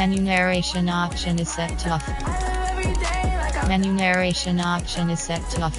Menu narration option is set tough. Menu narration option is set tough.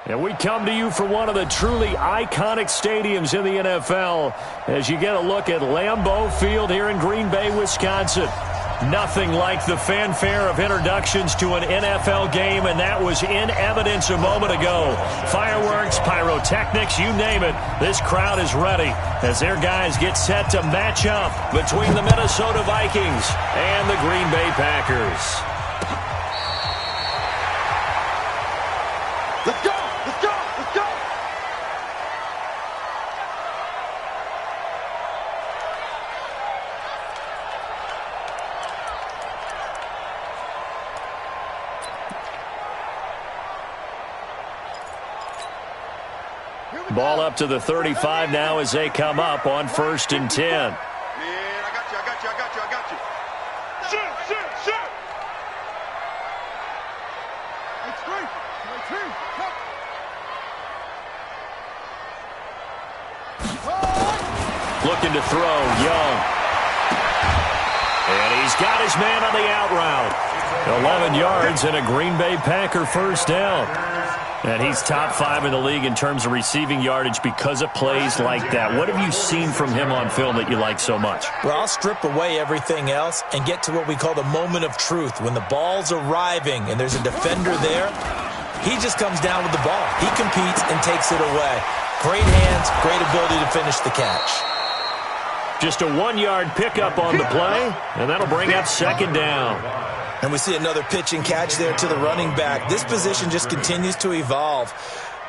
And we come to you from one of the truly iconic stadiums in the NFL as you get a look at Lambeau Field here in Green Bay, Wisconsin. Nothing like the fanfare of introductions to an NFL game, and that was in evidence a moment ago. Fireworks, pyrotechnics, you name it. This crowd is ready as their guys get set to match up between the Minnesota Vikings and the Green Bay Packers. Let's go! Let's go! Let's go! Ball up to the 35 now as they come up on 1st and 10. Man, I got you. Shoot! It's great. Looking to throw, Young. And he's got his man on the out route. 11 yards and a Green Bay Packer first down. And he's top 5 in the league in terms of receiving yardage because of plays like that. What have you seen from him on film that you like so much? Well, I'll strip away everything else and get to what we call the moment of truth. When the ball's arriving and there's a defender there, he just comes down with the ball. He competes and takes it away. Great hands, great ability to finish the catch. Just a 1-yard pickup on the play, and that'll bring up 2nd down. And we see another pitch and catch there to the running back. This position just continues to evolve.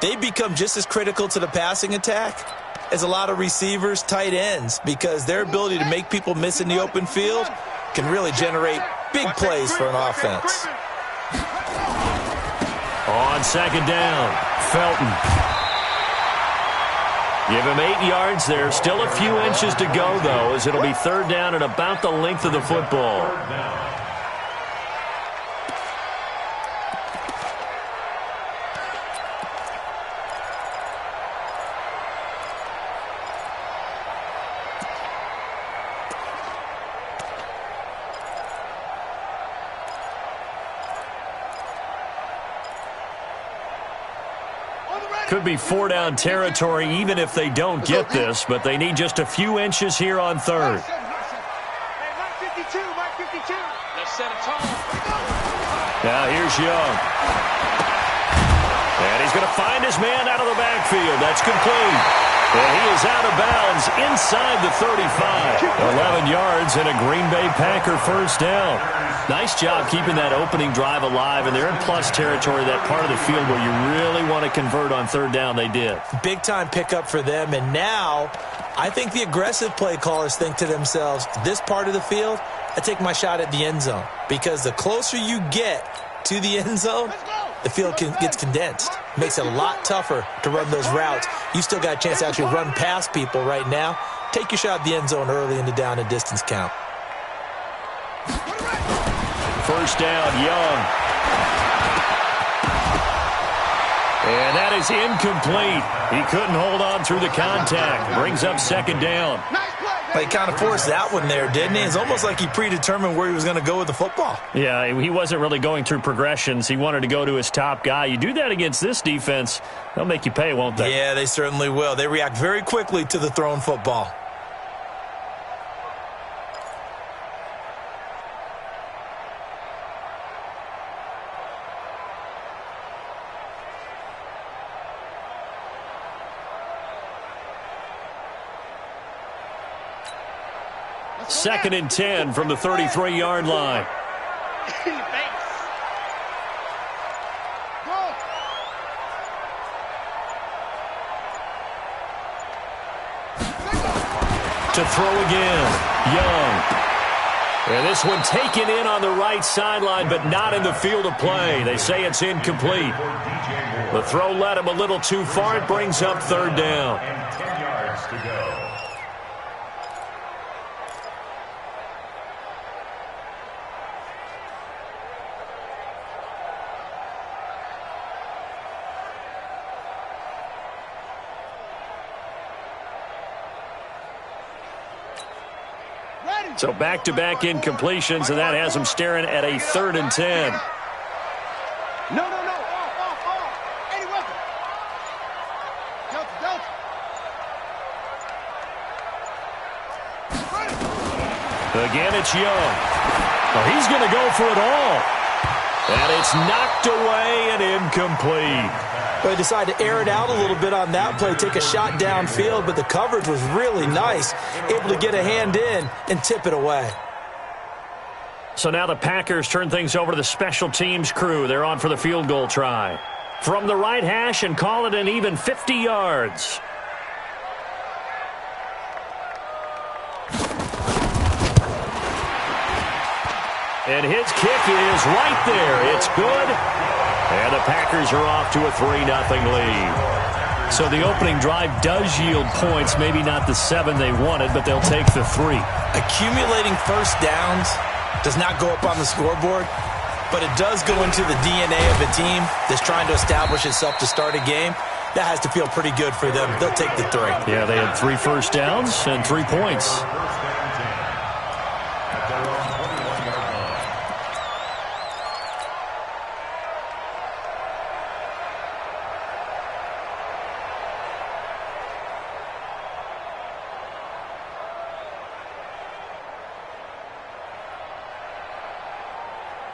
They become just as critical to the passing attack as a lot of receivers, tight ends, because their ability to make people miss in the open field can really generate big plays for an offense. On 2nd down, Felton. Give him 8 yards there. Still a few inches to go, though, as it'll be 3rd down and about the length of the football. Could be 4-down territory even if they don't get this, but they need just a few inches here on 3rd. Now here's Young. And he's going to find his man out of the backfield. That's complete. And he is out of bounds inside the 35. 11 yards and a Green Bay Packer first down. Nice job keeping that opening drive alive, and they're in plus territory, that part of the field where you really want to convert on third down. They did. Big-time pickup for them, and now I think the aggressive play callers think to themselves, this part of the field, I take my shot at the end zone, because the closer you get to the end zone, the field gets condensed. Makes it a lot tougher to run those routes. You still got a chance to actually run past people right now. Take your shot at the end zone early in the down and distance count. First down, Young. And that is incomplete. He couldn't hold on through the contact. Brings up second down. He kind of forced that one there, didn't he? It's almost like he predetermined where he was going to go with the football. Yeah, he wasn't really going through progressions. He wanted to go to his top guy. You do that against this defense, they'll make you pay, won't they? Yeah, they certainly will. They react very quickly to the thrown football. Second and 10 from the 33-yard line. To throw again, Young. And this one taken in on the right sideline, but not in the field of play. They say it's incomplete. The throw led him a little too far. It brings up third down. And 10 yards to go. So back-to-back incompletions, and that has him staring at a 3rd and 10. No. Off. Any weapon. Delta. Again, it's Young. Well, he's going to go for it all. And it's knocked away and incomplete. They decided to air it out a little bit on that play, take a shot downfield, but the coverage was really nice, able to get a hand in and tip it away. So now the Packers turn things over to the special teams crew. They're on for the field goal try. From the right hash and call it an even 50 yards. And his kick is right there. It's good. And the Packers are off to a 3-0 lead. So the opening drive does yield points, maybe not the 7 they wanted, but they'll take the 3. Accumulating first downs does not go up on the scoreboard, but it does go into the DNA of a team that's trying to establish itself to start a game. That has to feel pretty good for them. They'll take the 3. Yeah, they had 3 first downs and 3 points.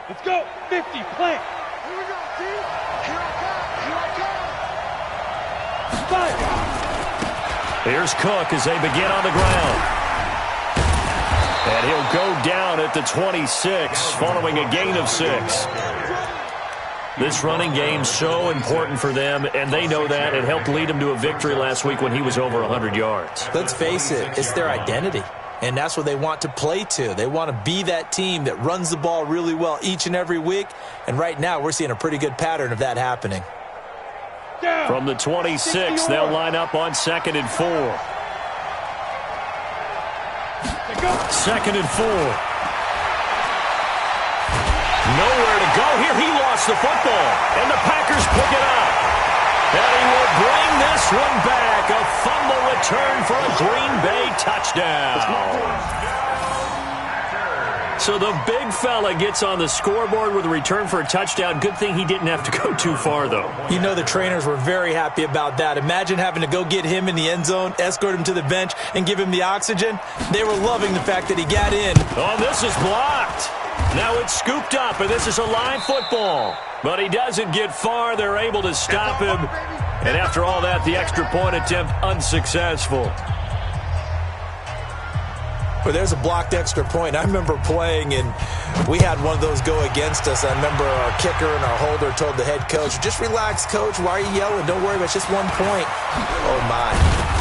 Let's go. 50, plant. Here we go, team. Here I come. Fire. Here's Cook as they begin on the ground. And he'll go down at the 26 following a gain of 6. This running game's so important for them, and they know that. It helped lead them to a victory last week when he was over 100 yards. Let's face it, it's their identity. And that's what they want to play to. They want to be that team that runs the ball really well each and every week. And right now, we're seeing a pretty good pattern of that happening. From the 26, they'll line up on 2nd and 4. 2nd and 4. Nowhere to go here. He lost the football. And the Packers pick it up. And he will bring this one back. A fumble return for a Green Bay touchdown. So the big fella gets on the scoreboard with a return for a touchdown. Good thing he didn't have to go too far, though. You know the trainers were very happy about that. Imagine having to go get him in the end zone, escort him to the bench, and give him the oxygen. They were loving the fact that he got in. Oh, this is blocked. Now it's scooped up, and this is a live football. But he doesn't get far. They're able to stop him. And after all that, the extra point attempt unsuccessful. Well, there's a blocked extra point. I remember playing, and we had one of those go against us. I remember our kicker and our holder told the head coach, just relax, coach. Why are you yelling? Don't worry about it. It's just 1 point. Oh, my.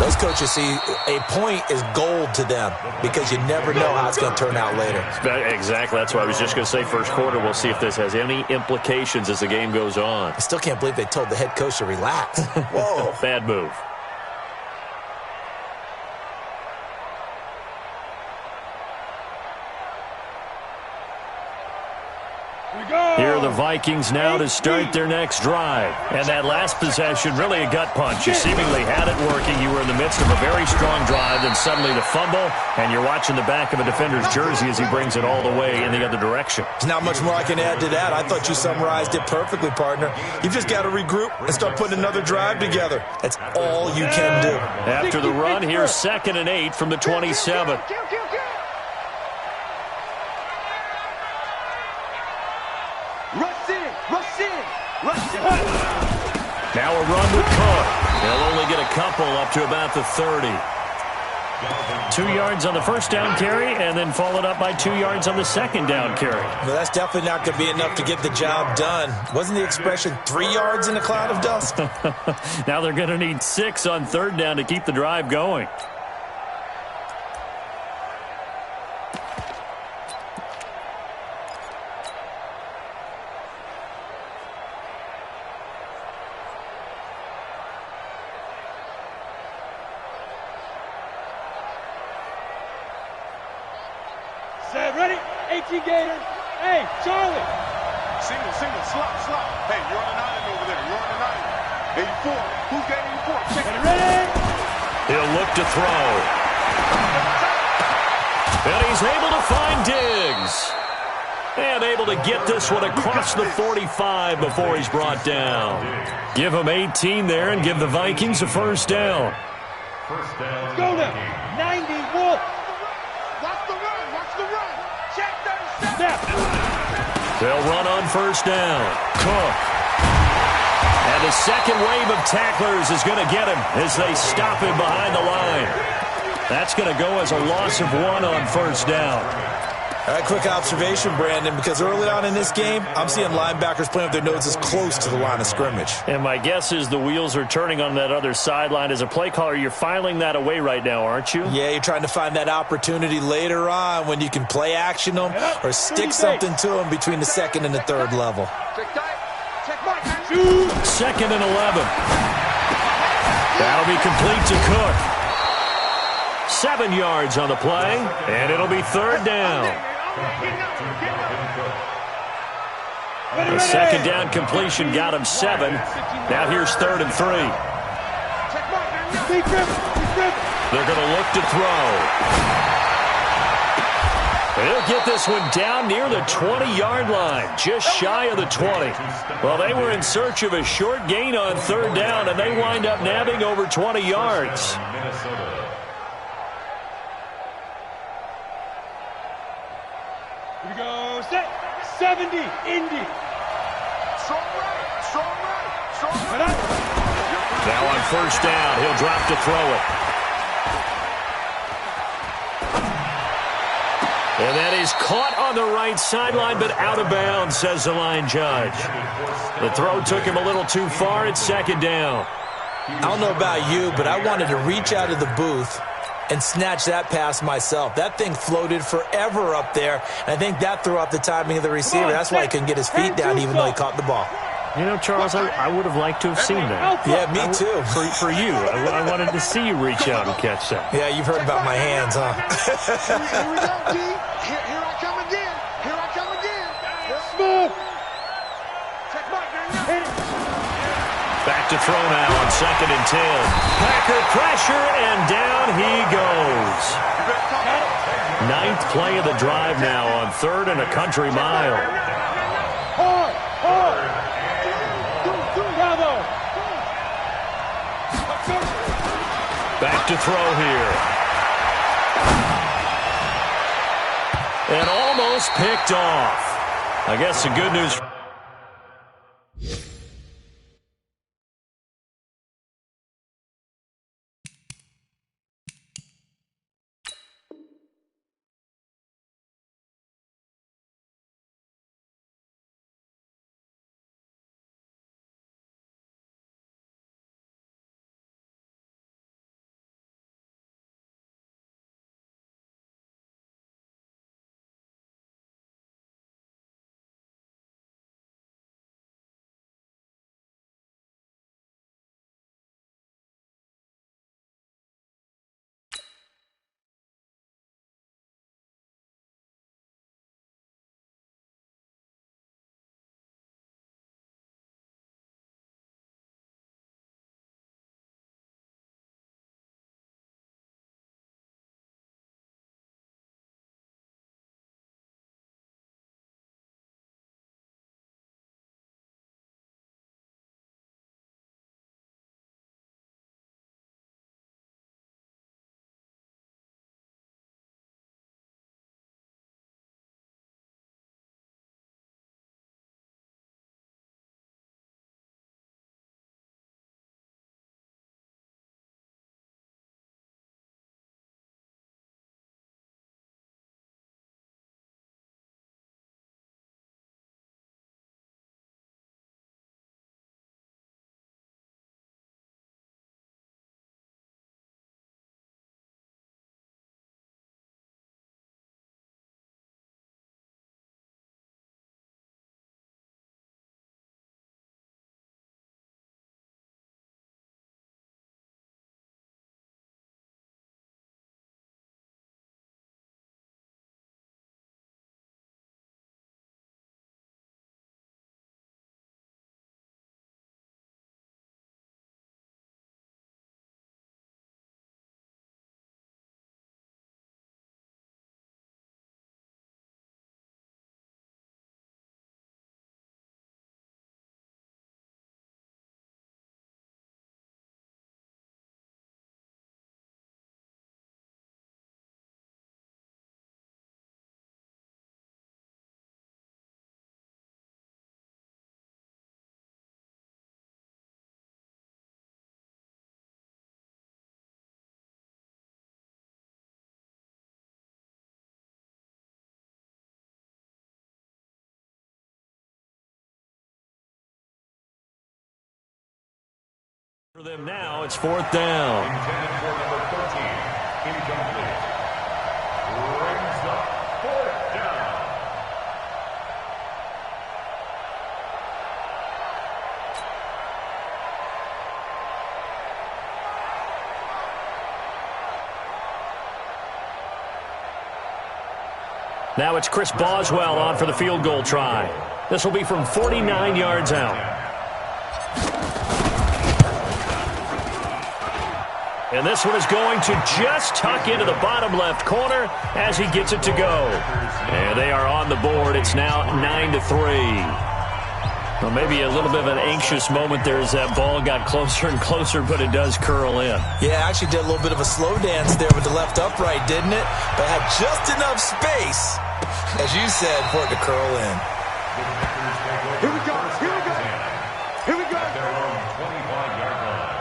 Those coaches see a point is gold to them because you never know how it's going to turn out later. Exactly. That's what I was just going to say. First quarter, we'll see if this has any implications as the game goes on. I still can't believe they told the head coach to relax. Whoa. Bad move. Here are the Vikings now to start their next drive. And that last possession, really a gut punch. You seemingly had it working. You were in the midst of a very strong drive, then suddenly the fumble, and you're watching the back of a defender's jersey as he brings it all the way in the other direction. There's not much more I can add to that. I thought you summarized it perfectly, partner. You've just got to regroup and start putting another drive together. That's all you can do. After the run, here's 2nd and 8 from the 27. Now a run with Cook. They'll only get a couple up to about the 30. 2 yards on the first down carry, and then followed up by 2 yards on the second down carry. Well, that's definitely not going to be enough to get the job done. Wasn't the expression 3 yards in a cloud of dust? Now they're going to need 6 on 3rd down to keep the drive going. Ready? 18 Gators. Hey, Charlie. Single, slot. Hey, you're on an island over there. You're on an island. 84. Who's got 84? Check it. Ready? He'll look to throw. And he's able to find Diggs. And able to get this one across the 45 before he's brought down. Give him 18 there and give the Vikings a first down. Let's go now. 90 Wolf. They'll run on first down. Cook. And the second wave of tacklers is going to get him as they stop him behind the line. That's going to go as a loss of 1 on first down. All right, quick observation, Brandon, because early on in this game, I'm seeing linebackers playing with their noses close to the line of scrimmage. And my guess is the wheels are turning on that other sideline. As a play caller, you're filing that away right now, aren't you? Yeah, you're trying to find that opportunity later on when you can play action them or stick something to them between the 2nd and the 3rd level. 2nd and 11. That'll be complete to Cook. 7 yards on the play, and it'll be 3rd down. The second down completion got him 7. Now here's 3rd and 3. They're going to look to throw. They'll get this one down near the 20-yard line, just shy of the 20. Well, they were in search of a short gain on 3rd down, and they wind up nabbing over 20 yards. Here we go. Set. 70. Indy. Now on first down, he'll drop to throw it. And that is caught on the right sideline, but out of bounds, says the line judge. The throw took him a little too far. It's 2nd down. I don't know about you, but I wanted to reach out of the booth and snatch that pass myself. That thing floated forever up there, and I think that threw off the timing of the receiver. That's why he couldn't get his feet down even though he caught the ball. You know, Charles, I would have liked to have seen that. Yeah, me too. For you. I wanted to see you reach out and catch that. Yeah, you've heard about my hands, huh? Here we go, D. Here I come again. Here I come again. Smooth. Back to throw now on 2nd and 10. Packer pressure, and down he goes. 9th play of the drive now on 3rd and a country mile. Hard. Bravo. Back to throw here. And almost picked off. I guess the good news For them now, it's 4th down. Intended for number 13. Incomplete. Brings up 4th down. Now it's Chris Boswell on for the field goal try. This will be from 49 yards out. And this one is going to just tuck into the bottom left corner as he gets it to go. And they are on the board. It's now 9-3. Well, maybe a little bit of an anxious moment there as that ball got closer and closer, but it does curl in. Yeah, actually did a little bit of a slow dance there with the left upright, didn't it? But had just enough space, as you said, for it to curl in. Here we go. Here we go. Here we go. At their own 25-yard line.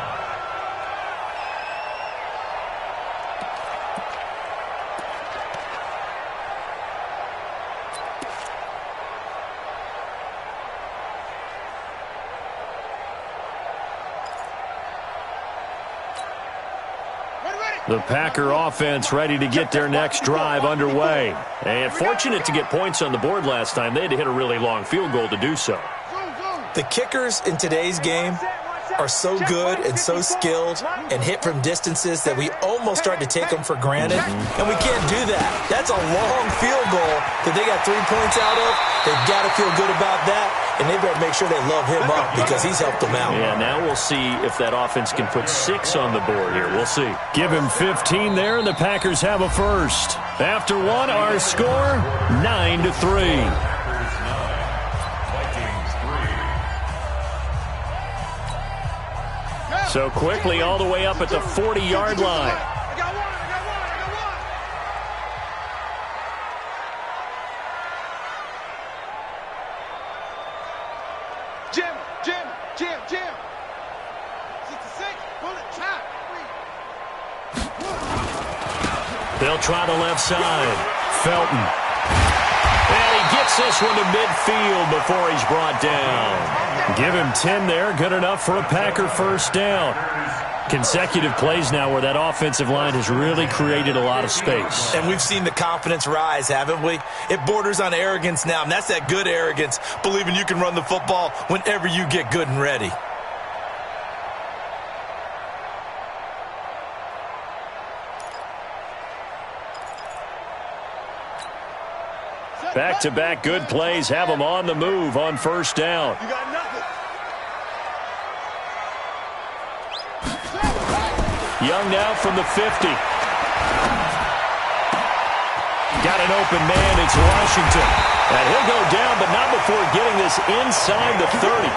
The Packer offense ready to get their next drive underway. And fortunate to get points on the board last time. They had to hit a really long field goal to do so. The kickers in today's game are so good and so skilled and hit from distances that we almost start to take them for granted, and we can't do that. That's a long field goal that they got 3 points out of. They've got to feel good about that, and they better make sure they love him up because he's helped them out. Yeah, now we'll see if that offense can put 6 on the board here. We'll see. Give him 15 there, and the Packers have a first. After one, our score, 9-3. So quickly all the way up at the 40-yard line. Jim. 66, bullet, trap. They'll try the left side. Felton. And he gets this one to midfield before he's brought down. Give him 10 there. Good enough for a Packer first down. Consecutive plays now where that offensive line has really created a lot of space. And we've seen the confidence rise, haven't we? It borders on arrogance now, and that's that good arrogance, believing you can run the football whenever you get good and ready. Back-to-back good plays have them on the move on first down. You got nothing. Young now from the 50. Got an open man. It's Washington. And he'll go down, but not before getting this inside the 30.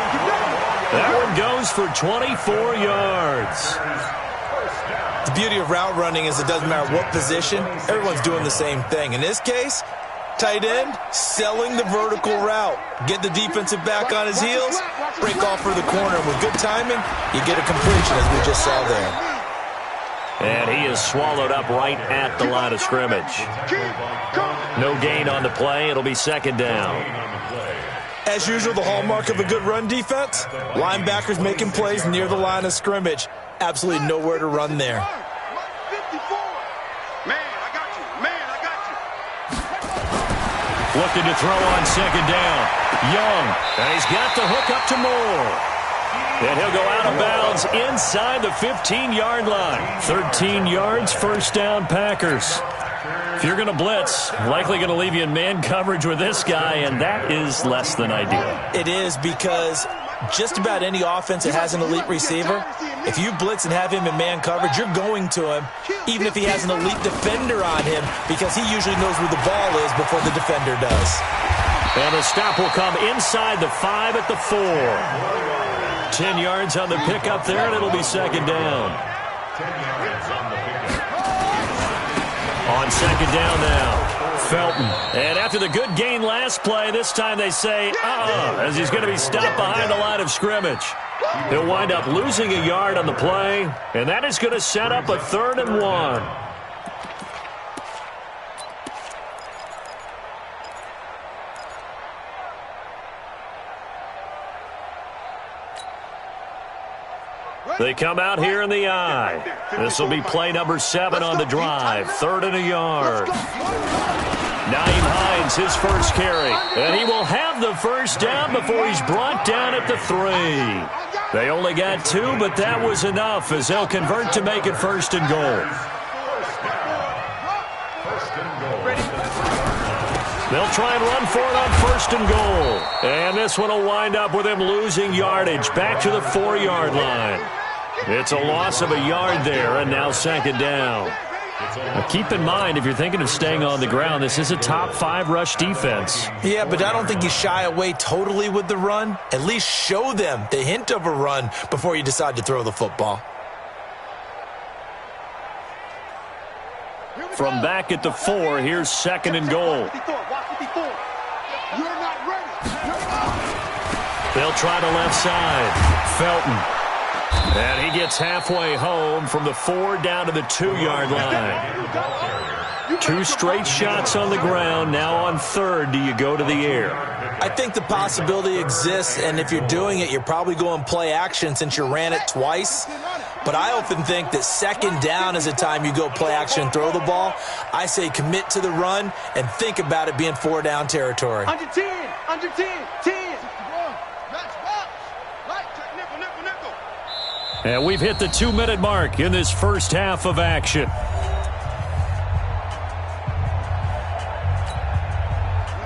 That one goes for 24 yards. The beauty of route running is it doesn't matter what position. Everyone's doing the same thing. In this case, tight end, selling the vertical route. Get the defensive back on his heels, break off for the corner. With good timing, you get a completion, as we just saw there. And he is swallowed up right at the line of scrimmage. No gain on the play. It'll be second down. As usual, the hallmark of a good run defense, linebackers making plays near the line of scrimmage. Absolutely nowhere to run there. Looking to throw on second down. Young, and he's got the hook up to Moore. And he'll go out of bounds inside the 15-yard line. 13 yards, first down, Packers. If you're going to blitz, likely going to leave you in man coverage with this guy, and that is less than ideal. It is, because just about any offense that has an elite receiver, if you blitz and have him in man coverage, you're going to him, even if he has an elite defender on him, because he usually knows where the ball is before the defender does. And the stop will come inside the 5 at the 4. 10 yards on the pickup there, and it'll be second down. On second down now, Felton. And after the good gain last play, this time they say, as he's going to be stopped behind the line of scrimmage. He'll wind up losing a yard on the play, and that is going to set up a 3rd and 1. They come out here in the I. This will be play number 7 on the drive. 3rd and a yard. Naeem Hines, his first carry. And he will have the first down before he's brought down at the 3. They only got 2, but that was enough as they'll convert to make it 1st and goal. They'll try and run for it on 1st and goal. And this one will wind up with him losing yardage back to the 4-yard line. It's a loss of a yard there, and now 2nd down. Now keep in mind, if you're thinking of staying on the ground, this is a top 5 rush defense. Yeah, but I don't think you shy away totally with the run. At least show them the hint of a run before you decide to throw the football. From back at the 4, here's 2nd and goal. They'll try the left side. Felton. And he gets halfway home from the 4 down to the 2-yard line. 2 straight shots on the ground. Now on 3rd, do you go to the air? I think the possibility exists, and if you're doing it, you're probably going play action since you ran it twice. But I often think that 2nd down is a time you go play action and throw the ball. I say commit to the run and think about it being 4-down territory. Under 10, under 10, 10. And we've hit the 2-minute mark in this first half of action.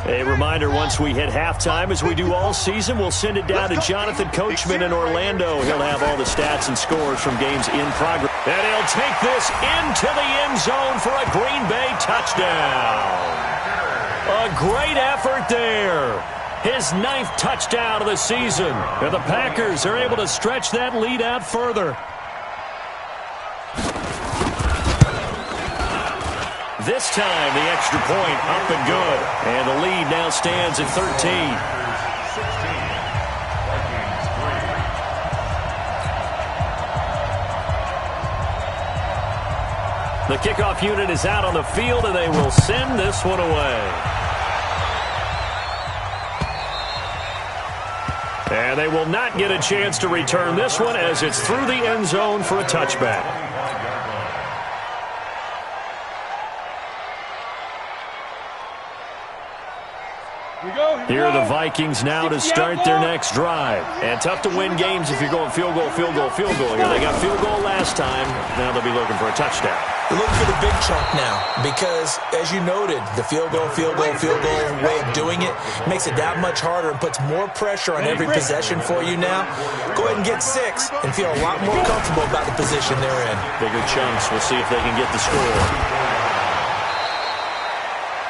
A reminder, once we hit halftime, as we do all season, we'll send it down to Jonathan Coachman in Orlando. He'll have all the stats and scores from games in progress. And he'll take this into the end zone for a Green Bay touchdown. A great effort there. His 9th touchdown of the season. And the Packers are able to stretch that lead out further. This time, the extra point up and good. And the lead now stands at 13. The kickoff unit is out on the field, and they will send this one away. And they will not get a chance to return this one as it's through the end zone for a touchback. Here are the Vikings now to start their next drive. And tough to win games if you're going field goal, field goal, field goal here. They got field goal last time. Now they'll be looking for a touchdown. They're looking for the big chunk now because, as you noted, the field goal way of doing it makes it that much harder and puts more pressure on every possession for you now. Go ahead and get 6 and feel a lot more comfortable about the position they're in. Bigger chunks. We'll see if they can get the score.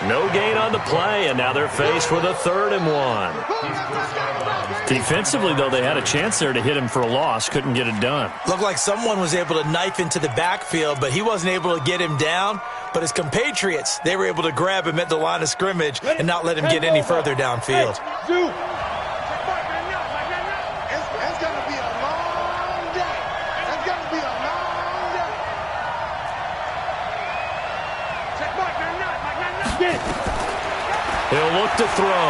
No gain on the play, and now they're faced with a 3rd and 1. Defensively, though, they had a chance there to hit him for a loss. Couldn't get it done. Looked like someone was able to knife into the backfield, but he wasn't able to get him down. But his compatriots, they were able to grab him at the line of scrimmage and not let him get any further downfield. He'll look to throw.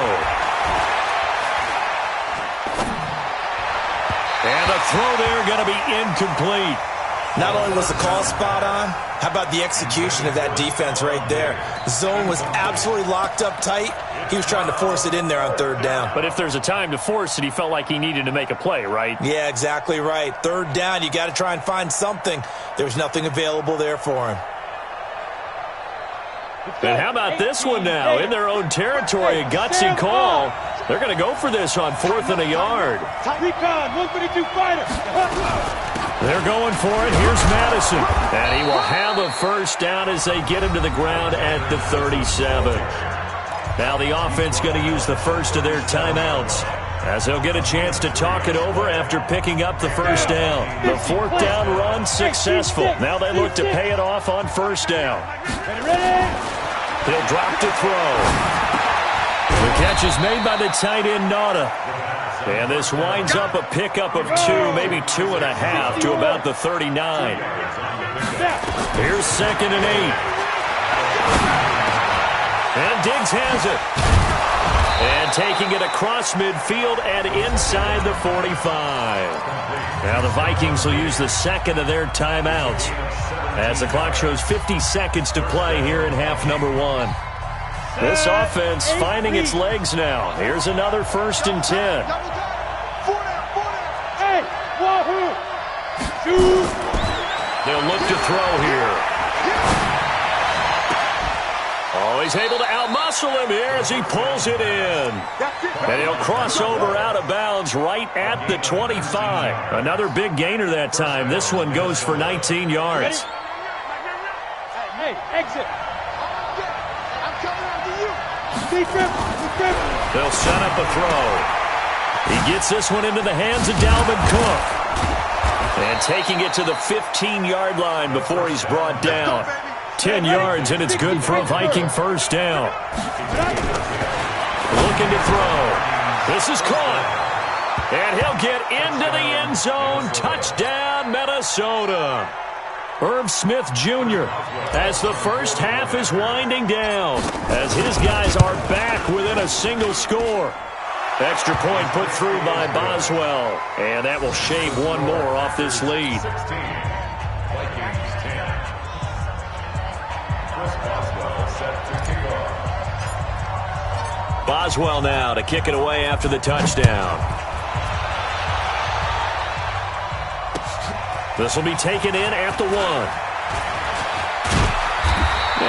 And a throw there going to be incomplete. Not only was the call spot on, how about the execution of that defense right there? The zone was absolutely locked up tight. He was trying to force it in there on 3rd down. But if there's a time to force it, he felt like he needed to make a play, right? Yeah, exactly right. 3rd down, you got to try and find something. There's nothing available there for him. And how about this one now? In their own territory, a gutsy call. They're going to go for this on 4th and a yard. Recon, 152 fighter. They're going for it. Here's Madison. And he will have a first down as they get him to the ground at the 37. Now the offense going to use the first of their timeouts as they'll get a chance to talk it over after picking up the first down. The 4th down run successful. Now they look to pay it off on 1st down. He'll drop to throw. The catch is made by the tight end, Nauta. And this winds up a pickup of 2, maybe 2.5 to about the 39. Here's 2nd and 8. And Diggs has it. And taking it across midfield and inside the 45. Now the Vikings will use the second of their timeouts as the clock shows 50 seconds to play here in half number 1. This offense finding its legs now. Here's another 1st and 10. Hey, wahoo! Shoot! They'll look to throw here. Oh, he's able to outmuscle him here as he pulls it in. And he'll cross over out of bounds right at the 25. Another big gainer that time. This one goes for 19 yards. Hey, exit. I'm coming after you. They'll set up a throw. He gets this one into the hands of Dalvin Cook. And taking it to the 15-yard line before he's brought down. 10 yards, and it's good for a Viking 1st down. Looking to throw. This is caught. And he'll get into the end zone. Touchdown, Minnesota. Irv Smith Jr. as the first half is winding down, as his guys are back within a single score. Extra point put through by Boswell, and that will shave one more off this lead. Boswell now to kick it away after the touchdown. This will be taken in at the 1.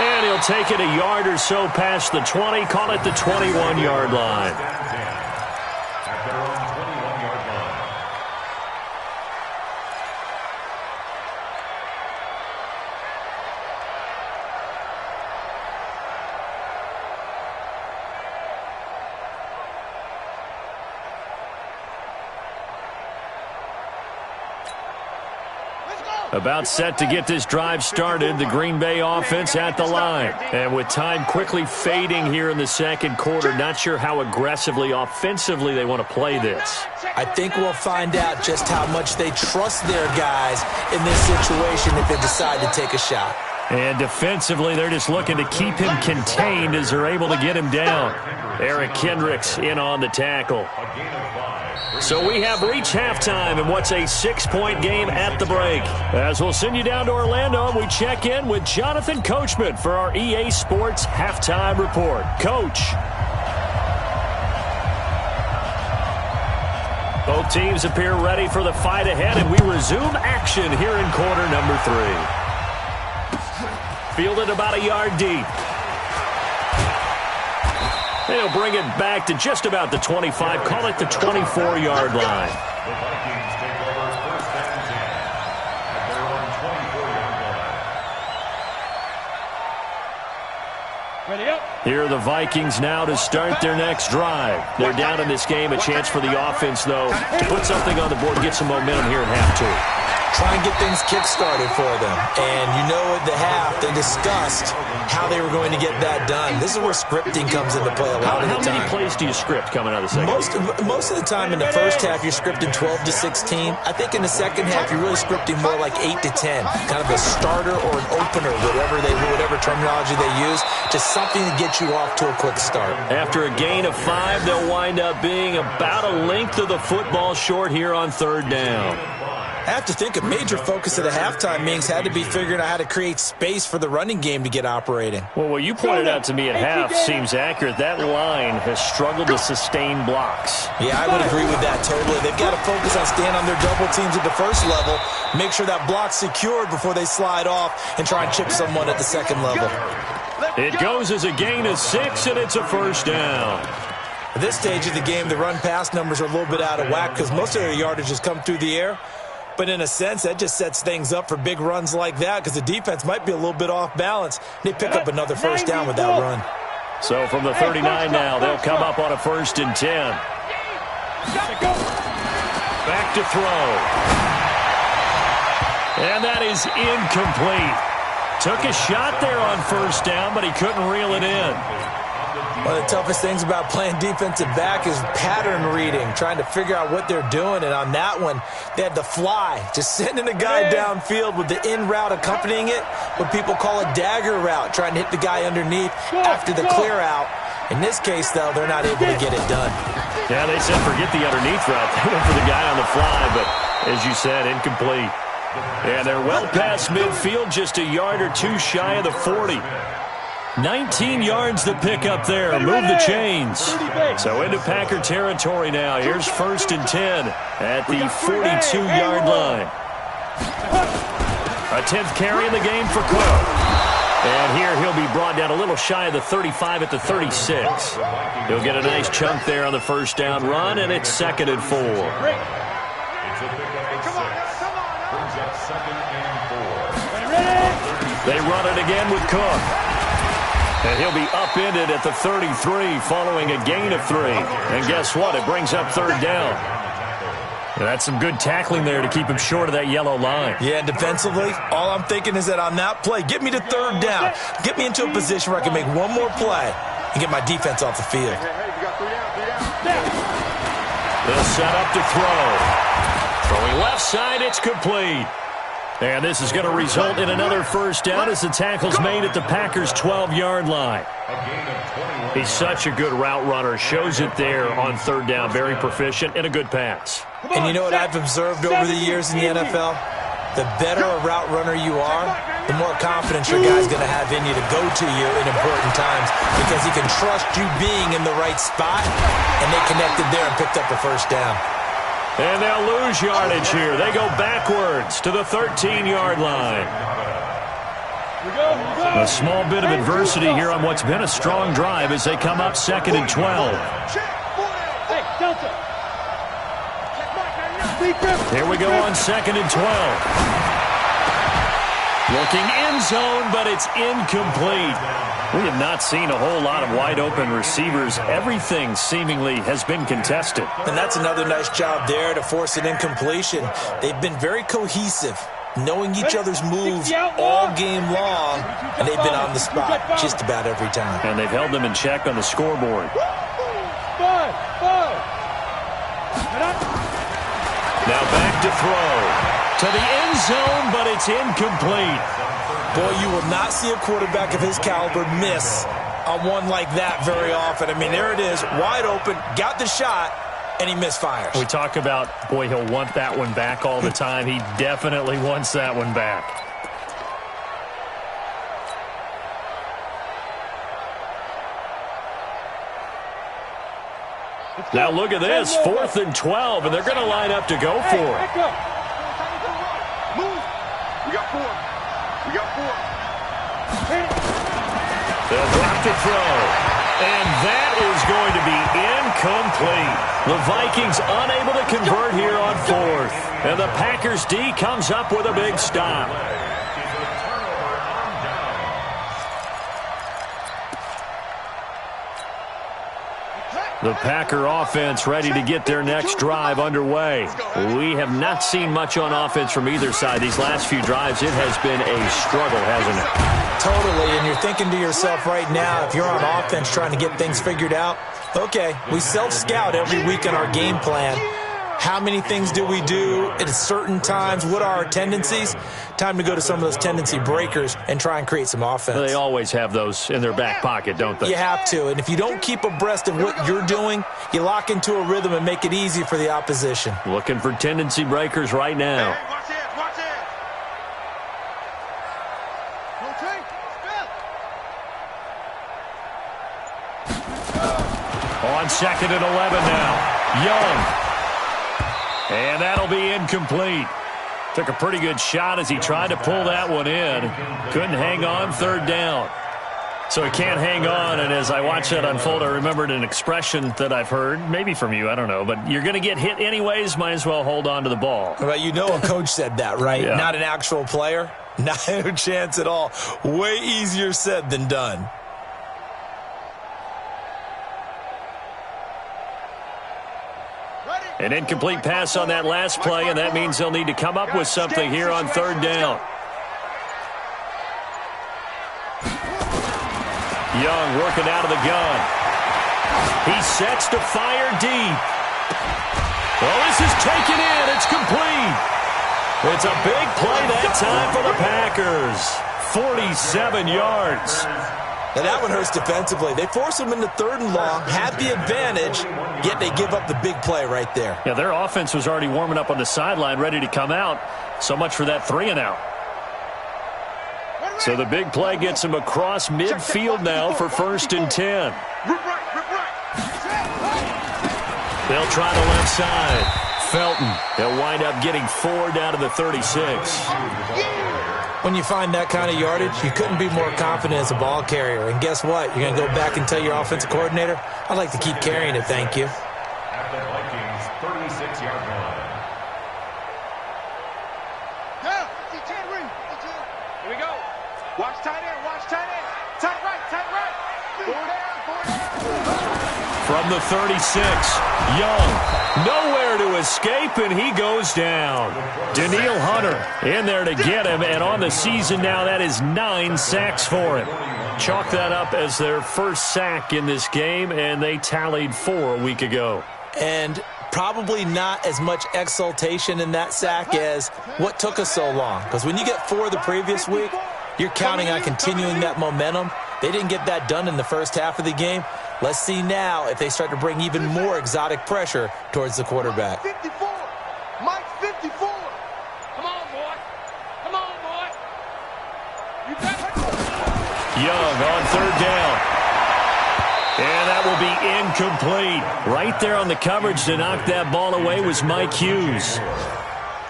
And he'll take it a yard or so past the 20, call it the 21-yard line. About set to get this drive started, the Green Bay offense at the line. And with time quickly fading here in the second quarter, not sure how aggressively, offensively they want to play this. I think we'll find out just how much they trust their guys in this situation if they decide to take a shot. And defensively, they're just looking to keep him contained as they're able to get him down. Eric Kendricks in on the tackle. So we have reached halftime in what's a 6-point game at the break. As we'll send you down to Orlando, and we check in with Jonathan Coachman for our EA Sports Halftime Report. Coach. Both teams appear ready for the fight ahead, and we resume action here in quarter number 3. Fielded about a yard deep. They'll bring it back to just about the 25, call it the 24-yard line. Here are the Vikings now to start their next drive. They're down in this game. A chance for the offense, though, to put something on the board, get some momentum here in half 2. Try and get things kick-started for them. And you know at the half, they discussed how they were going to get that done. This is where scripting comes into play a lot of the time. How many plays do you script coming out of the second? Most of the time in the first half, you're scripting 12 to 16. I think in the second half, you're really scripting more like 8 to 10. Kind of a starter or an opener, whatever terminology they use. Just something to get you off to a quick start. After a gain of 5, they'll wind up being about a length of the football short here on 3rd down. I have to think a major focus of the halftime meetings had to be figuring out how to create space for the running game to get operating. Well, what you pointed out to me at half seems accurate. That line has struggled to sustain blocks. Yeah, I would agree with that totally. They've got to focus on staying on their double teams at the first level, make sure that block's secured before they slide off and try and chip someone at the second level. It goes as a gain of 6, and it's a 1st down. At this stage of the game, the run-pass numbers are a little bit out of whack because most of their yardage has come through the air. But in a sense, that just sets things up for big runs like that because the defense might be a little bit off balance. They pick up another 1st down with that run. So from the 39 now, they'll come up on a 1st and 10. Back to throw. And that is incomplete. Took a shot there on 1st down, but he couldn't reel it in. One of the toughest things about playing defensive back is pattern reading, trying to figure out what they're doing. And on that one, they had the fly, just sending a guy downfield with the in route accompanying it, what people call a dagger route, trying to hit the guy underneath after the clear out. In this case, though, they're not able to get it done. Yeah, they said forget the underneath route. They went for the guy on the fly, but as you said, incomplete. And they're well past midfield, just a yard or two shy of the 40. 19 yards to pick up there. Move the chains. So into Packer territory now. Here's 1st and 10 at the 42-yard line. A 10th carry in the game for Cook. And here he'll be brought down a little shy of the 35 at the 36. He'll get a nice chunk there on the first down run, and it's 2nd and 4. They run it again with Cook. And he'll be upended at the 33 following a gain of 3. And guess what? It brings up 3rd down. And that's some good tackling there to keep him short of that yellow line. Yeah, and defensively, all I'm thinking is that on that play, get me to 3rd down. Get me into a position where I can make one more play and get my defense off the field. They'll set up to throw. Throwing left side, it's complete. And this is going to result in another first down as the tackle's made at the Packers' 12-yard line. He's such a good route runner. Shows it there on 3rd down. Very proficient and a good pass. And you know what I've observed over the years in the NFL? The better a route runner you are, the more confidence your guy's going to have in you to go to you in important times because he can trust you being in the right spot, and they connected there and picked up the first down. And they'll lose yardage here. They go backwards to the 13-yard line. A small bit of adversity here on what's been a strong drive as they come up 2nd and 12. Here we go on 2nd and 12. Looking end zone, but it's incomplete. We have not seen a whole lot of wide-open receivers. Everything seemingly has been contested. And that's another nice job there to force an incompletion. They've been very cohesive, knowing each other's moves all game long, and they've been on the spot just about every time. And they've held them in check on the scoreboard. Now back to throw. To the end zone, but it's incomplete. Boy, you will not see a quarterback of his caliber miss on one like that very often. I mean, there it is, wide open, got the shot, and he misfires. We talk about, boy, he'll want that one back all the time. He definitely wants that one back. Now look at this, 4th and 12, and they're going to line up to go for it. We got 4. We got 4. They'll drop to throw. And that is going to be incomplete. The Vikings unable to convert here on 4th. And the Packers D comes up with a big stop. The Packer offense ready to get their next drive underway. We have not seen much on offense from either side. These last few drives, it has been a struggle, hasn't it? Totally, and you're thinking to yourself right now, if you're on offense trying to get things figured out, okay, we self-scout every week in our game plan. How many things do we do at certain times? What are our tendencies? Time to go to some of those tendency breakers and try and create some offense. They always have those in their back pocket, don't they? You have to, and if you don't keep abreast of what you're doing, you lock into a rhythm and make it easy for the opposition. Looking for tendency breakers right now. Hey, watch it, watch it. On 2nd and 11 now. Young. And that'll be incomplete. Took a pretty good shot as he tried to pull that one in. Couldn't hang on, 3rd down. So he can't hang on, and as I watched that unfold, I remembered an expression that I've heard, maybe from you, I don't know, but you're going to get hit anyways, might as well hold on to the ball. Well, you know a coach said that, right? Yeah. Not an actual player. Not a chance at all. Way easier said than done. An incomplete pass on that last play, and that means they'll need to come up with something here on 3rd down. Young working out of the gun. He sets to fire deep. Well, this is taken in. It's complete. It's a big play that time for the Packers. 47 yards. Now that one hurts defensively. They force them into 3rd and long, have the advantage, yet they give up the big play right there. Yeah, their offense was already warming up on the sideline, ready to come out. So much for that 3-and-out. So the big play gets him across midfield now for 1st and 10. They'll try the left side. Felton, they'll wind up getting 4 down to the 36. When you find that kind of yardage, you couldn't be more confident as a ball carrier. And guess what? You're going to go back and tell your offensive coordinator, I'd like to keep carrying it, thank you. At the Vikings' 36-yard line. Here we go. Watch tight end, watch tight end. Tight right, tight right. 4 down. From the 36, Young, nowhere to escape, and he goes down. Daniil Hunter in there to get him, and on the season now, that is 9 sacks for him. Chalk that up as their first sack in this game, and they tallied 4 a week ago. And probably not as much exultation in that sack as what took us so long. Because when you get 4 the previous week, you're counting on continuing that momentum. They didn't get that done in the first half of the game. Let's see now if they start to bring even more exotic pressure towards the quarterback. 54. Mike 54. Come on, boy. Come on, boy. You got it. Young on 3rd down. And that will be incomplete. Right there on the coverage to knock that ball away was Mike Hughes.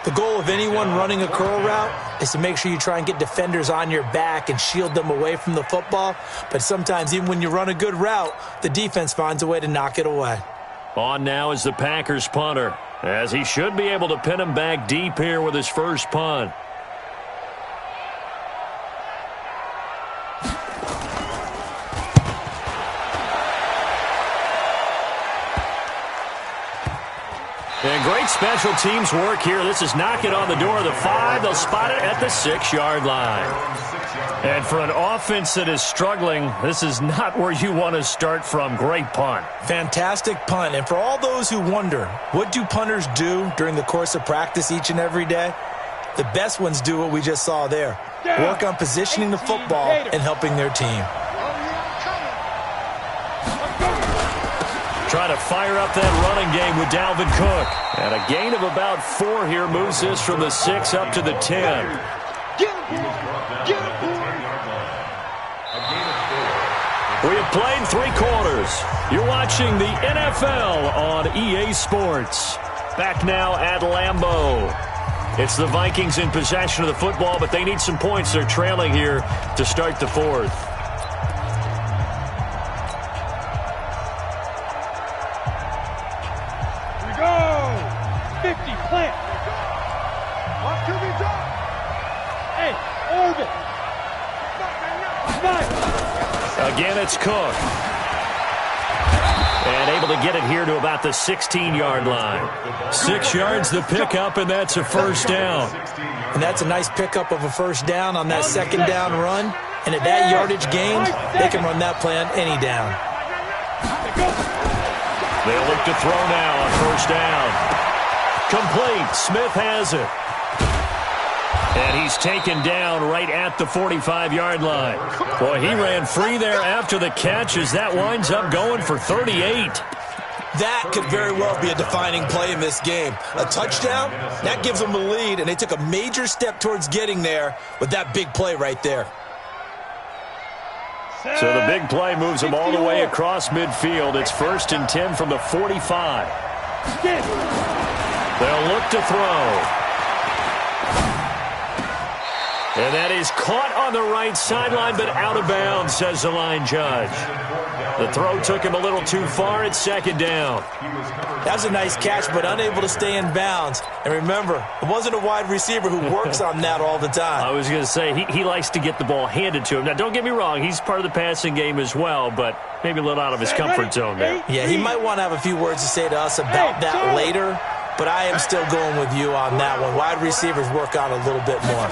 The goal of anyone running a curl route is to make sure you try and get defenders on your back and shield them away from the football. But sometimes even when you run a good route, the defense finds a way to knock it away. On now is the Packers punter, as he should be able to pin him back deep here with his first punt. And great special teams work here. This is knocking on the door of the 5. They'll spot it at the 6-yard line. And for an offense that is struggling, this is not where you want to start from. Great punt. Fantastic punt. And for all those who wonder, what do punters do during the course of practice each and every day? The best ones do what we just saw there. Work on positioning the football and helping their team. Trying to fire up that running game with Dalvin Cook. And a gain of about 4 here moves this from the 6 up to the 10. We have played 3 quarters. You're watching the NFL on EA Sports. Back now at Lambeau. It's the Vikings in possession of the football, but they need some points. They're trailing here to start the 4th. Again, it's Cook. And able to get it here to about the 16-yard line. 6 yards the pickup, and that's a first down. And that's a nice pickup of a first down on that 2nd down run. And at that yardage gain, they can run that play on any down. They'll look to throw now on first down. Complete. Smith has it. And he's taken down right at the 45-yard line. Boy, he ran free there after the catch as that winds up going for 38. That could very well be a defining play in this game. A touchdown, that gives them the lead, and they took a major step towards getting there with that big play right there. So the big play moves them all the way across midfield. It's 1st and 10 from the 45. They'll look to throw. And that is caught on the right sideline, but out of bounds, says the line judge. The throw took him a little too far. It's 2nd down. That was a nice catch, but unable to stay in bounds. And remember, it wasn't a wide receiver who works on that all the time. I was going to say, he likes to get the ball handed to him. Now, don't get me wrong. He's part of the passing game as well, but maybe a little out of his comfort zone there. Yeah, he might want to have a few words to say to us about that later, but I am still going with you on that one. Wide receivers work on a little bit more.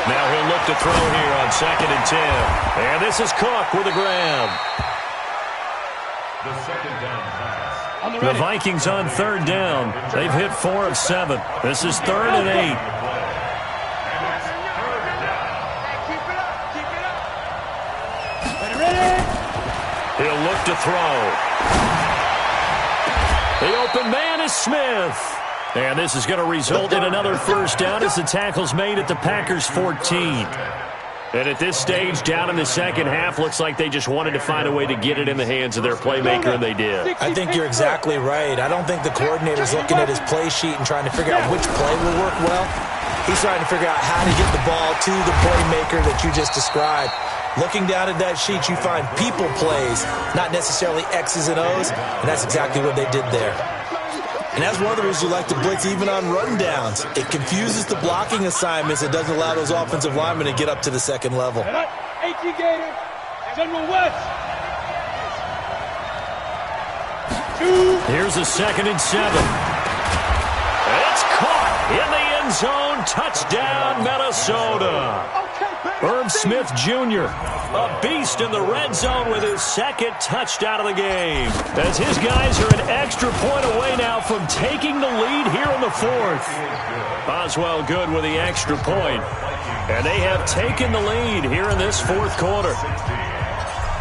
Now he'll look to throw here on 2nd and 10. And this is Cook with a grab. The 2nd down pass. The Vikings on 3rd down. They've hit 4 of 7. This is 3rd and 8. look to throw. The open man is Smith. And this is going to result in another first down as the tackle's made at the Packers' 14. And at this stage, down in the second half, looks like they just wanted to find a way to get it in the hands of their playmaker, and they did. I think you're exactly right. I don't think the coordinator's looking at his play sheet and trying to figure out which play will work well. He's trying to figure out how to get the ball to the playmaker that you just described. Looking down at that sheet, you find people plays, not necessarily X's and O's, and that's exactly what they did there. And that's one of the reasons you like to blitz even on rundowns. It confuses the blocking assignments. It doesn't allow those offensive linemen to get up to the second level. AT Gators, General West. Here's a 2nd and 7. It's caught in the end zone. Touchdown, Minnesota. Herb Smith Jr., a beast in the red zone with his 2nd touchdown of the game. As his guys are an extra point away now from taking the lead here in the 4th. Boswell good with the extra point. And they have taken the lead here in this 4th quarter.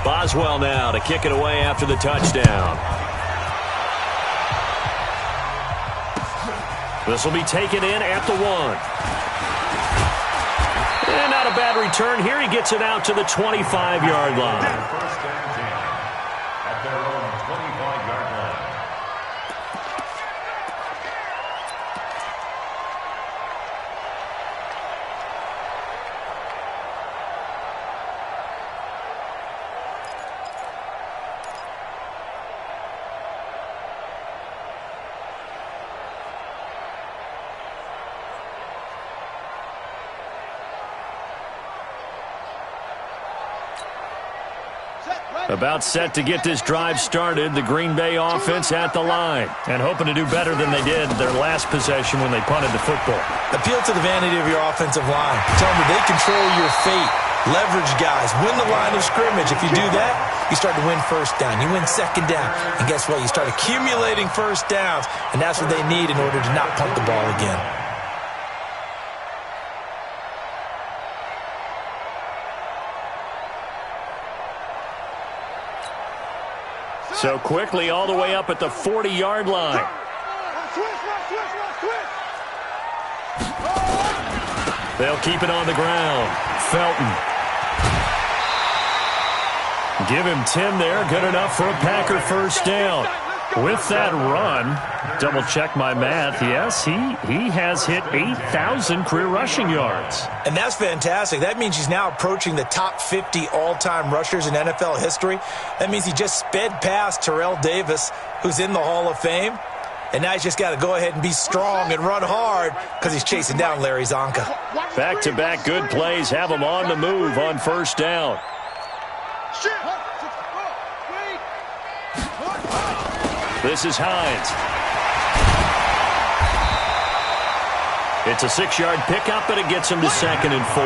Boswell now to kick it away after the touchdown. This will be taken in at the 1. And not a bad return here. He gets it out to the 25-yard line. At their own 25-yard line. About set to get this drive started, the Green Bay offense at the line and hoping to do better than they did their last possession when they punted the football. Appeal to the vanity of your offensive line. Tell them they control your fate. Leverage guys. Win the line of scrimmage. If you do that, you start to win first down. You win second down. And guess what? You start accumulating first downs, and that's what they need in order to not punt the ball again. So quickly all the way up at the 40-yard line. They'll keep it on the ground. Felton. Give him 10 there. Good enough for a Packer first down. With that run, double-check my math, yes, he has hit 8,000 career rushing yards. And that's fantastic. That means he's now approaching the top 50 all-time rushers in NFL history. That means he just sped past Terrell Davis, who's in the Hall of Fame. And now he's just got to go ahead and be strong and run hard because he's chasing down Larry Zonka. Back-to-back good plays have him on the move on first down. This is Hines. It's a 6-yard pickup, but it gets him to 2nd and 4.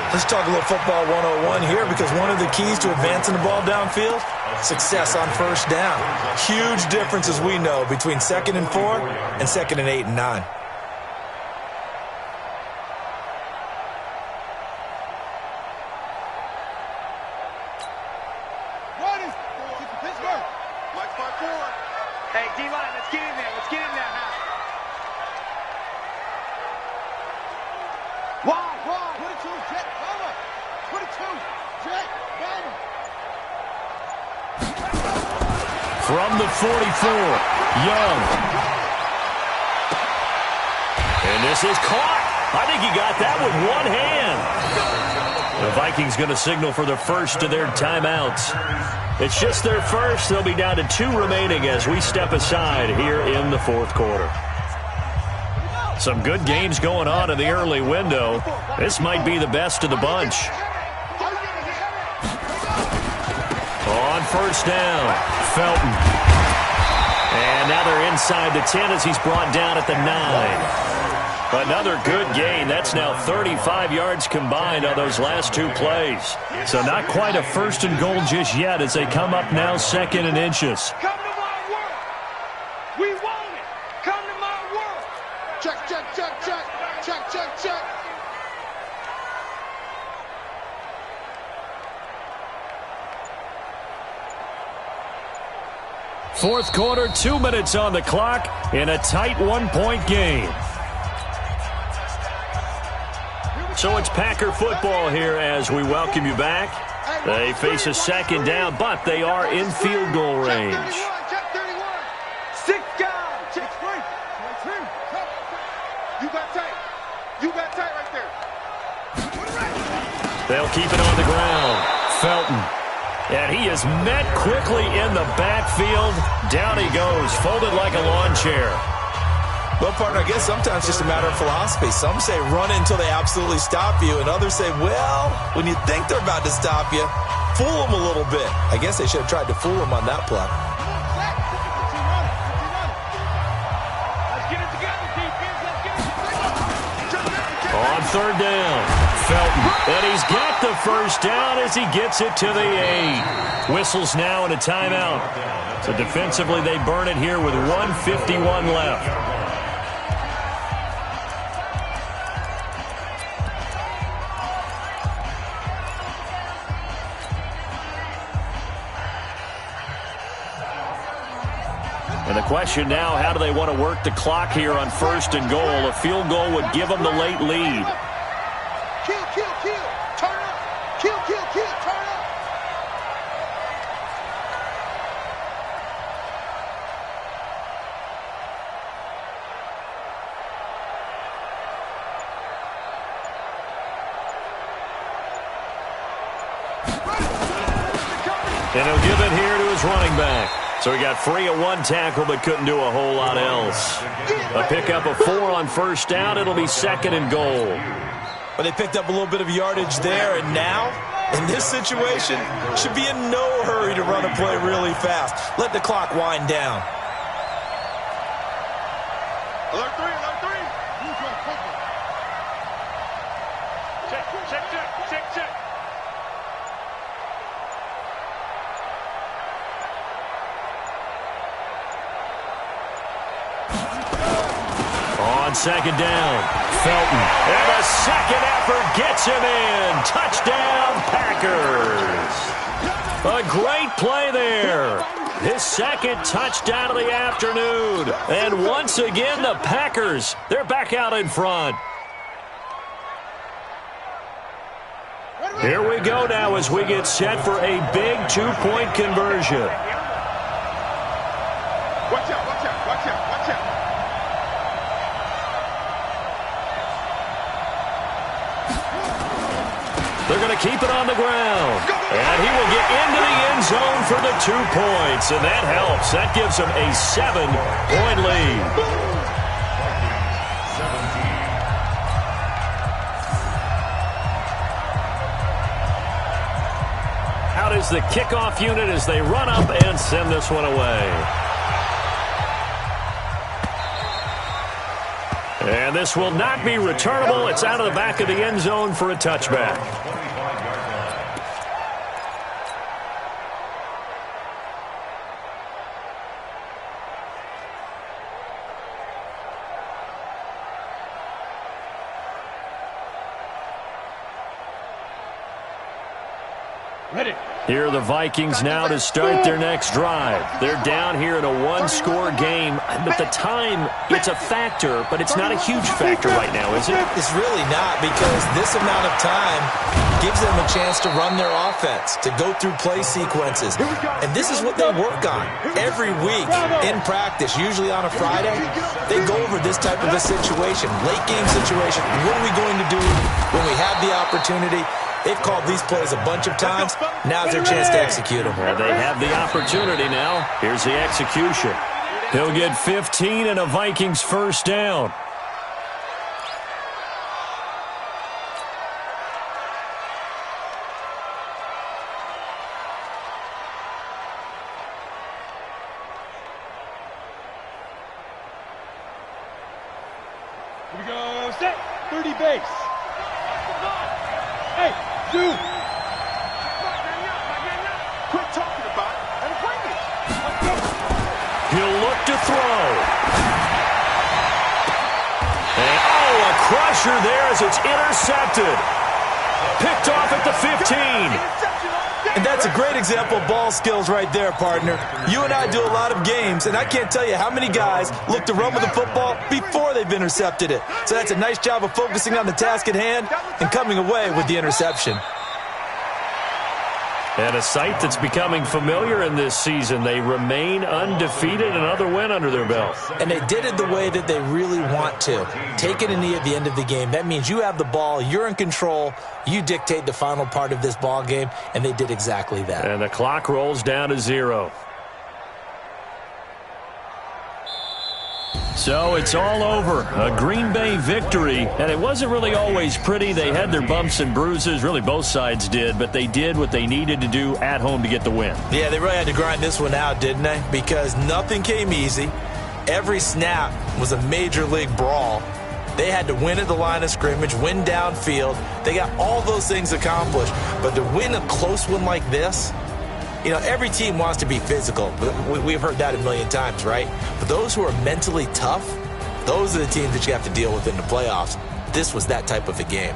Let's talk a little football 101 here, because one of the keys to advancing the ball downfield, success on first down. Huge difference, as we know, between 2nd and 4 and 2nd and 8 and 9. Hey, D-line, let's get in there. Let's get in there now. Wide. 22, jet, cover. 22, jet, cover. From the 44, Young. And this is caught. I think he got that with one hand. The Vikings going to signal for the first of their timeouts. It's just their first. They'll be down to 2 remaining as we step aside here in the 4th quarter. Some good games going on in the early window. This might be the best of the bunch. On first down, Felton. And now they're inside the 10 as he's brought down at the 9. Another good gain. That's now 35 yards combined on those last 2 plays. So not quite a 1st and goal just yet as they come up now 2nd and inches. Come to my world. We want it. Come to my world. Check. Fourth quarter, 2 minutes on the clock in a tight one-point game. So it's Packer football here as we welcome you back. They face a second down, but they are in field goal range. Check 31. 6 guys. Check 3. You got tight. You got tight right there. They'll keep it on the ground. Felton. And he is met quickly in the backfield. Down he goes, folded like a lawn chair. Well, partner, I guess sometimes it's just a matter of philosophy. Some say run until they absolutely stop you, and others say, well, when you think they're about to stop you, fool them a little bit. I guess they should have tried to fool them on that play. Let's get it together, defense. Let's get it together. On third down, Felton. And he's got the first down as he gets it to the 8. Whistles now and a timeout. So defensively, they burn it here with 1:51 left. And the question now, how do they want to work the clock here on first and goal? A field goal would give them the late lead. Kill, kill, kill. Turn up. Kill, kill, kill. Turn up. And he'll give it here to his running back. So he got free of one tackle but couldn't do a whole lot else. A pickup of 4 on first down. It'll be second and goal. But they picked up a little bit of yardage there, and now, in this situation, should be in no hurry to run a play really fast. Let the clock wind down. Alert 3, alert 3. Check, check, check, check, check. On second down, Felton. And a second effort gets him in. Touchdown, Packers. A great play there. His second touchdown of the afternoon. And once again, the Packers, they're back out in front. Here we go now as we get set for a big 2-point conversion. Watch out, watch out, watch out, watch out. They're going to keep it on the ground. And he will get into the end zone for the 2 points. And that helps. That gives him a 7-point lead. Out is the kickoff unit as they run up and send this one away. And this will not be returnable. It's out of the back of the end zone for a touchback. Ready. Here are the Vikings now to start their next drive. They're down here in a one-score game. But the time, it's a factor, but it's not a huge factor right now, is it? It's really not, because this amount of time gives them a chance to run their offense, to go through play sequences. And this is what they work on every week in practice, usually on a Friday. They go over this type of a situation, late game situation. What are we going to do when we have the opportunity? They've called these plays a bunch of times. Now's their chance to execute them. Well, they have the opportunity now. Here's the execution. He'll get 15 and a Vikings first down. Here we go. Set. 30 base. Hey, dude. Quit talking about it and bring it. He'll look to throw. And, oh, a crusher there as it's intercepted. Picked off at the 15. And that's a great example of ball skills right there, partner. You and I do a lot of games, and I can't tell you how many guys look to run with the football before they've intercepted it. So that's a nice job of focusing on the task at hand and coming away with the interception. And a sight that's becoming familiar in this season. They remain undefeated, another win under their belt. And they did it the way that they really want to. Taking a knee at the end of the game. That means you have the ball, you're in control, you dictate the final part of this ball game, and they did exactly that. And the clock rolls down to 0. So it's all over. A Green Bay victory, and it wasn't really always pretty. They had their bumps and bruises. Really, both sides did, but they did what they needed to do at home to get the win. Yeah, they really had to grind this one out, didn't they? Because nothing came easy. Every snap was a major league brawl. They had to win at the line of scrimmage, win downfield. They got all those things accomplished. But to win a close one like this, you know, every team wants to be physical. We've heard that a million times, right? But those who are mentally tough, those are the teams that you have to deal with in the playoffs. This was that type of a game.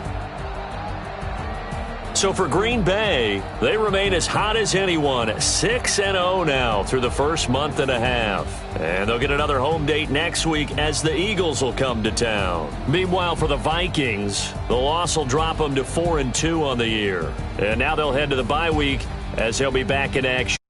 So for Green Bay, they remain as hot as anyone, 6-0 now through the first month and a half. And they'll get another home date next week as the Eagles will come to town. Meanwhile, for the Vikings, the loss will drop them to 4-2 on the year. And now they'll head to the bye week as they'll be back in action.